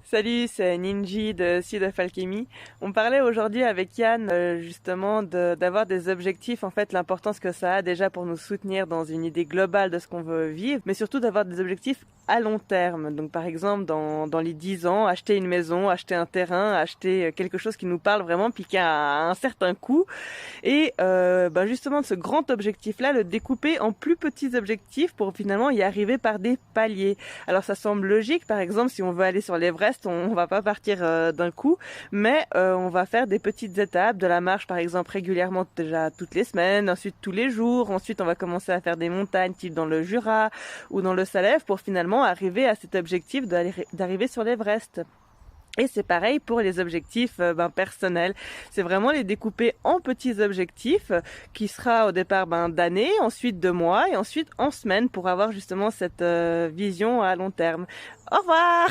Salut, c'est Ninji de Seed of Alchemy. On parlait aujourd'hui avec Yann justement d'avoir des objectifs, en fait l'importance que ça a déjà pour nous soutenir dans une idée globale de ce qu'on veut vivre, mais surtout d'avoir des objectifs à long terme. Donc par exemple dans les 10 ans, acheter une maison, acheter un terrain, acheter quelque chose qui nous parle vraiment puis qui a un certain coût. Et justement de ce grand objectif-là, le découper en plus petits objectifs pour finalement y arriver par des paliers. Alors ça semble logique, par exemple si on veut aller sur l'Everest, on va pas partir d'un coup, mais on va faire des petites étapes, de la marche par exemple régulièrement déjà toutes les semaines, ensuite tous les jours, ensuite on va commencer à faire des montagnes type dans le Jura ou dans le Salève pour finalement arriver à cet objectif d'arriver sur l'Everest. Et c'est pareil pour les objectifs personnels. C'est vraiment les découper en petits objectifs qui sera au départ d'années, ensuite de mois et ensuite en semaines pour avoir justement cette vision à long terme. Au revoir!